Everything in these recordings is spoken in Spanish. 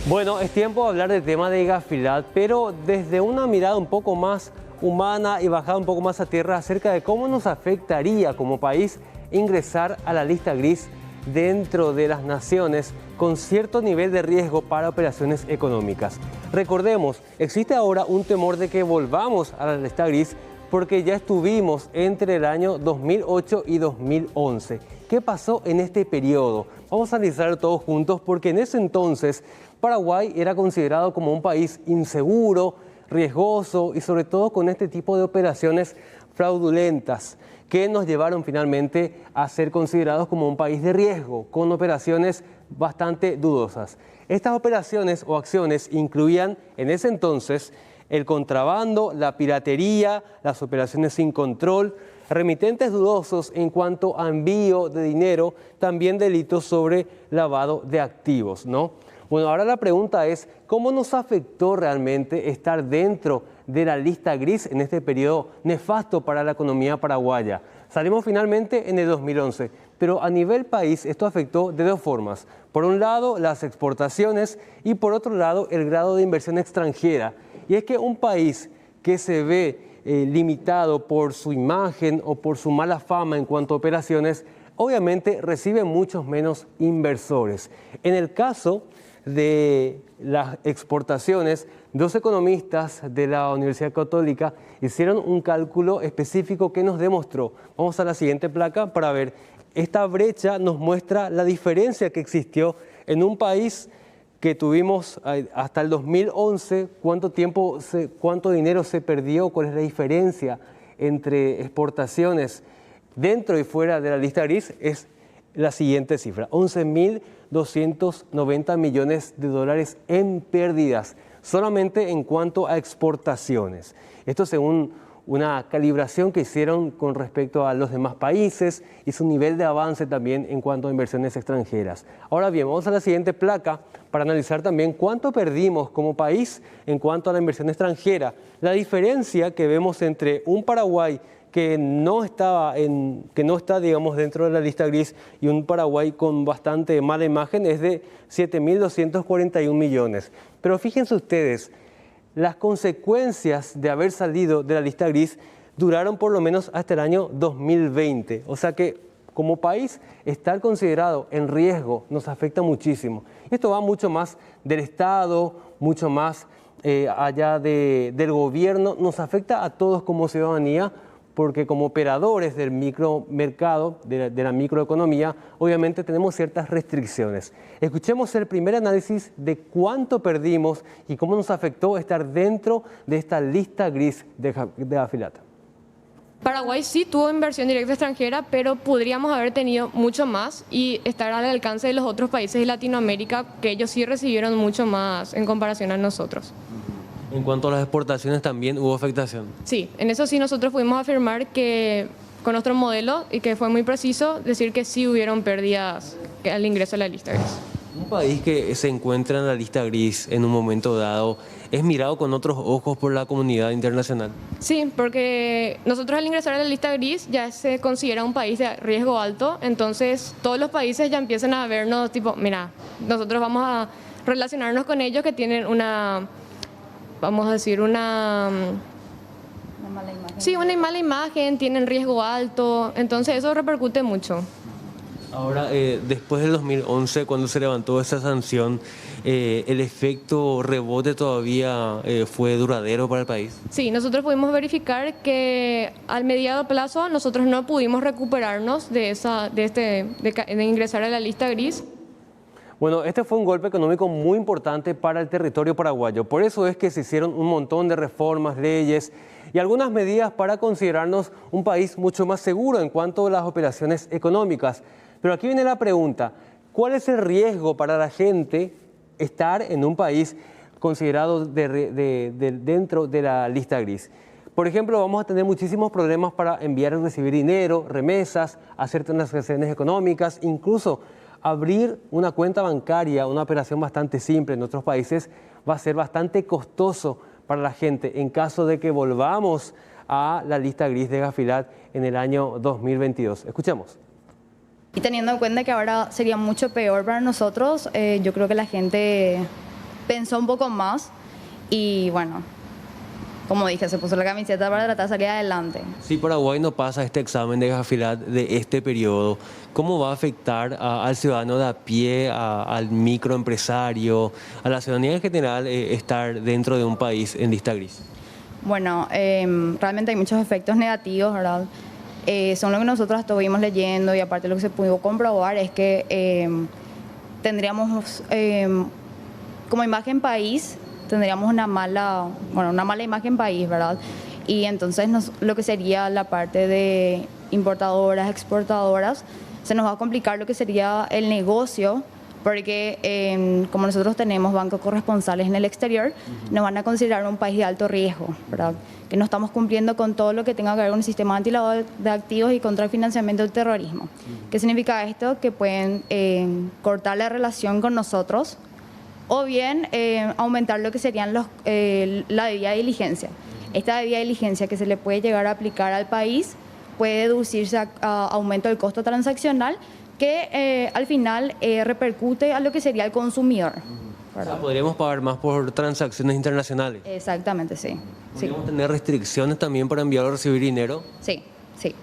Bueno, es tiempo de hablar del tema de Gafilat, pero desde una mirada un poco más humana y bajada un poco más a tierra acerca de cómo nos afectaría como país ingresar a la lista gris dentro de las naciones con cierto nivel de riesgo para operaciones económicas. Recordemos, existe ahora un temor de que volvamos a la lista gris porque ya estuvimos entre el año 2008 y 2011. ¿Qué pasó en este periodo? Vamos a analizar todos juntos porque en ese entonces Paraguay era considerado como un país inseguro, riesgoso y sobre todo con este tipo de operaciones fraudulentas que nos llevaron finalmente a ser considerados como un país de riesgo, con operaciones bastante dudosas. Estas operaciones o acciones incluían en ese entonces el contrabando, la piratería, las operaciones sin control, remitentes dudosos en cuanto a envío de dinero, también delitos sobre lavado de activos, ¿no? Bueno, ahora la pregunta es, ¿cómo nos afectó realmente estar dentro de la lista gris en este periodo nefasto para la economía paraguaya? Salimos finalmente en el 2011, pero a nivel país esto afectó de dos formas. Por un lado, las exportaciones y por otro lado, el grado de inversión extranjera. Y es que un país que se ve limitado por su imagen o por su mala fama en cuanto a operaciones, obviamente recibe muchos menos inversores. En el caso de las exportaciones, dos economistas de la Universidad Católica hicieron un cálculo específico que nos demostró. Vamos a la siguiente placa para ver. Esta brecha nos muestra la diferencia que existió en un país que tuvimos hasta el 2011, cuánto dinero se perdió, cuál es la diferencia entre exportaciones dentro y fuera de la lista gris, es la siguiente cifra: 11.290 millones de dólares en pérdidas, solamente en cuanto a exportaciones. Esto según una calibración que hicieron con respecto a los demás países y su nivel de avance también en cuanto a inversiones extranjeras. Ahora bien, vamos a la siguiente placa para analizar también cuánto perdimos como país en cuanto a la inversión extranjera. La diferencia que vemos entre un Paraguay que no está, digamos, dentro de la lista gris y un Paraguay con bastante mala imagen es de 7.241 millones. Pero fíjense ustedes, las consecuencias de haber salido de la lista gris duraron por lo menos hasta el año 2020. O sea que como país estar considerado en riesgo nos afecta muchísimo. Esto va mucho más del Estado, mucho más allá del gobierno, nos afecta a todos como ciudadanía, porque como operadores del micromercado, de la microeconomía, obviamente tenemos ciertas restricciones. Escuchemos el primer análisis de cuánto perdimos y cómo nos afectó estar dentro de esta lista gris de Gafilat. Paraguay sí tuvo inversión directa extranjera, pero podríamos haber tenido mucho más y estar al alcance de los otros países de Latinoamérica, que ellos sí recibieron mucho más en comparación a nosotros. En cuanto a las exportaciones también hubo afectación. Sí, en eso sí nosotros pudimos afirmar que con nuestro modelo, y que fue muy preciso, decir que sí hubieron pérdidas al ingreso a la lista gris. Un país que se encuentra en la lista gris en un momento dado es mirado con otros ojos por la comunidad internacional. Sí, porque nosotros al ingresar a la lista gris ya se considera un país de riesgo alto, entonces todos los países ya empiezan a vernos tipo, mira, nosotros vamos a relacionarnos con ellos que tienen una, vamos a decir, una mala imagen. Sí, una mala imagen, tienen riesgo alto, entonces eso repercute mucho. Ahora, después del 2011, cuando se levantó esa sanción, ¿el efecto rebote todavía fue duradero para el país? Sí, nosotros pudimos verificar que al mediado plazo nosotros no pudimos recuperarnos de ingresar a la lista gris. Bueno, este fue un golpe económico muy importante para el territorio paraguayo. Por eso es que se hicieron un montón de reformas, leyes y algunas medidas para considerarnos un país mucho más seguro en cuanto a las operaciones económicas. Pero aquí viene la pregunta: ¿cuál es el riesgo para la gente estar en un país considerado dentro de la lista gris? Por ejemplo, vamos a tener muchísimos problemas para enviar y recibir dinero, remesas, hacer transacciones económicas, incluso abrir una cuenta bancaria, una operación bastante simple en otros países, va a ser bastante costoso para la gente en caso de que volvamos a la lista gris de Gafilat en el año 2022. Escuchemos. Y teniendo en cuenta que ahora sería mucho peor para nosotros, yo creo que la gente pensó un poco más y bueno, como dije, se puso la camiseta para tratar de salir adelante. Si Paraguay no pasa este examen de GAFILAT de este periodo, ¿cómo va a afectar al ciudadano de a pie, al microempresario, a la ciudadanía en general, estar dentro de un país en lista gris? Bueno, realmente hay muchos efectos negativos, ¿verdad? Son lo que nosotros estuvimos leyendo y aparte lo que se pudo comprobar es que tendríamos como imagen país, tendríamos una mala imagen país, ¿verdad? Y entonces lo que sería la parte de importadoras, exportadoras, se nos va a complicar lo que sería el negocio, porque como nosotros tenemos bancos corresponsales en el exterior, nos van a considerar un país de alto riesgo, ¿verdad? Que no estamos cumpliendo con todo lo que tenga que ver con el sistema antilavado de activos y contra el financiamiento del terrorismo. ¿Qué significa esto? Que pueden cortar la relación con nosotros o bien aumentar lo que serían la debida diligencia. Esta debida diligencia que se le puede llegar a aplicar al país puede deducirse a aumento del costo transaccional que al final repercute a lo que sería el consumidor. O sea, podríamos pagar más por transacciones internacionales. Exactamente, sí. ¿Podríamos tener restricciones también para enviar o recibir dinero? Sí, sí.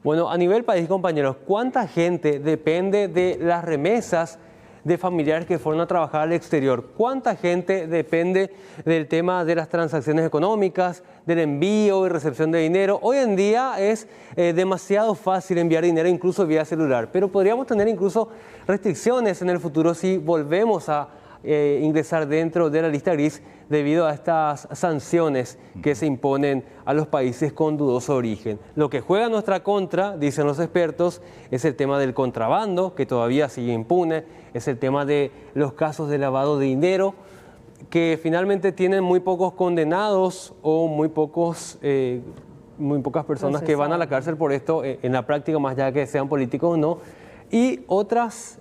Bueno, a nivel país, compañeros, ¿cuánta gente depende de las remesas de familiares que fueron a trabajar al exterior? ¿Cuánta gente depende del tema de las transacciones económicas, del envío y recepción de dinero? Hoy en día es demasiado fácil enviar dinero incluso vía celular, pero podríamos tener incluso restricciones en el futuro si volvemos a ingresar dentro de la lista gris debido a estas sanciones que se imponen a los países con dudoso origen. Lo que juega en nuestra contra, dicen los expertos, es el tema del contrabando, que todavía sigue impune, es el tema de los casos de lavado de dinero, que finalmente tienen muy pocos condenados o muy pocas personas que van a la cárcel por esto, en la práctica, más allá de que sean políticos o no, y otros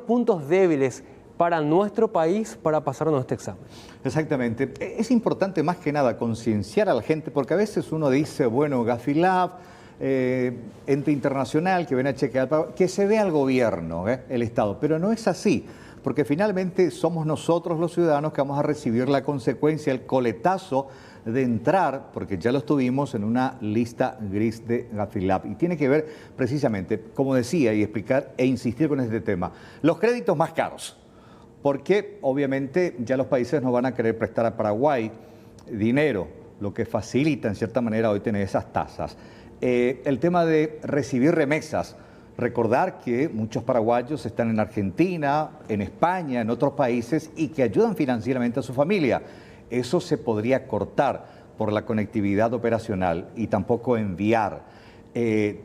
puntos débiles para nuestro país para pasar a nuestro examen. Exactamente. Es importante más que nada concienciar a la gente, porque a veces uno dice, bueno, GAFILAT, ente internacional que viene a chequear, que se vea al gobierno, el Estado, pero no es así, porque finalmente somos nosotros los ciudadanos que vamos a recibir la consecuencia, el coletazo de entrar, porque ya lo estuvimos en una lista gris de GAFILAT. Y tiene que ver precisamente, como decía, y explicar e insistir con este tema, los créditos más caros, porque obviamente ya los países no van a querer prestar a Paraguay dinero, lo que facilita en cierta manera hoy tener esas tasas. El tema de recibir remesas, recordar que muchos paraguayos están en Argentina, en España, en otros países y que ayudan financieramente a su familia. Eso se podría cortar por la conectividad operacional y tampoco enviar.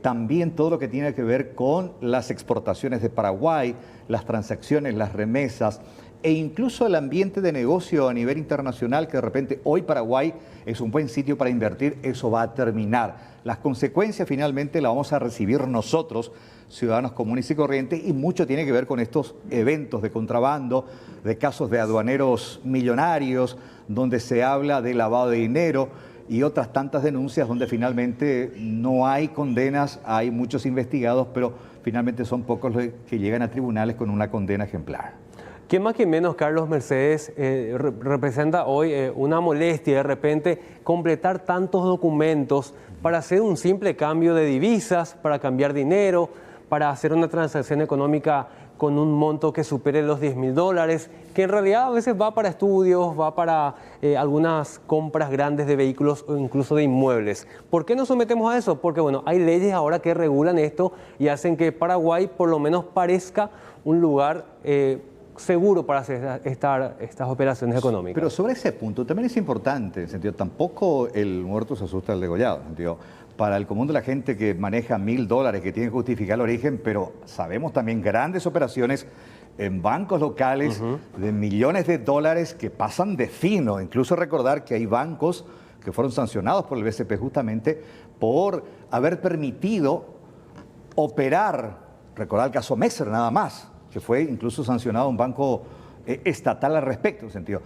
También todo lo que tiene que ver con las exportaciones de Paraguay, las transacciones, las remesas e incluso el ambiente de negocio a nivel internacional, que de repente hoy Paraguay es un buen sitio para invertir, eso va a terminar. Las consecuencias finalmente las vamos a recibir nosotros, ciudadanos comunes y corrientes, y mucho tiene que ver con estos eventos de contrabando, de casos de aduaneros millonarios, donde se habla de lavado de dinero y otras tantas denuncias donde finalmente no hay condenas, hay muchos investigados, pero finalmente son pocos los que llegan a tribunales con una condena ejemplar. ¿Qué más que menos, Carlos Mercedes, representa hoy una molestia de repente completar tantos documentos para hacer un simple cambio de divisas, para cambiar dinero, para hacer una transacción económica con un monto que supere los $10.000, que en realidad a veces va para estudios, va para algunas compras grandes de vehículos o incluso de inmuebles? ¿Por qué nos sometemos a eso? Porque bueno, hay leyes ahora que regulan esto y hacen que Paraguay por lo menos parezca un lugar seguro para hacer estas operaciones económicas. Pero sobre ese punto también es importante, en sentido, tampoco el muerto se asusta al degollado, en sentido, para el común de la gente que maneja $1.000, que tiene que justificar el origen, pero sabemos también grandes operaciones en bancos locales de millones de dólares que pasan de fino. Incluso recordar que hay bancos que fueron sancionados por el BCP justamente por haber permitido operar, recordar el caso Messer nada más, que fue incluso sancionado un banco estatal al respecto, en sentido.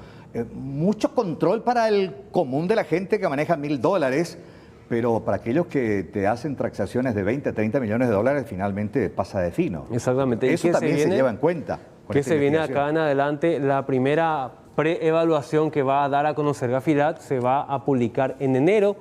Mucho control para el común de la gente que maneja $1.000, pero para aquellos que te hacen transacciones de 20 a 30 millones de dólares, finalmente pasa de fino. Exactamente. Eso también se lleva en cuenta. que esta se viene investigación. acá en adelante. La primera preevaluación que va a dar a conocer Gafilat se va a publicar en enero.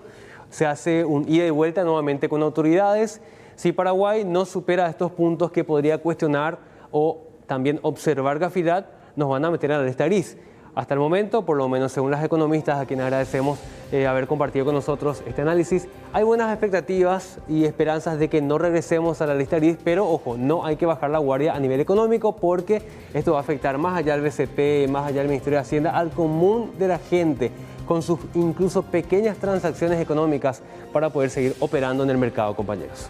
Se hace un ida y vuelta nuevamente con autoridades. Si Paraguay no supera estos puntos que podría cuestionar o también observar Gafilat, nos van a meter a la lista gris. Hasta el momento, por lo menos según las economistas, a quienes agradecemos haber compartido con nosotros este análisis, hay buenas expectativas y esperanzas de que no regresemos a la lista gris, pero ojo, no hay que bajar la guardia a nivel económico porque esto va a afectar más allá del BCP, más allá del Ministerio de Hacienda, al común de la gente, con sus incluso pequeñas transacciones económicas para poder seguir operando en el mercado, compañeros.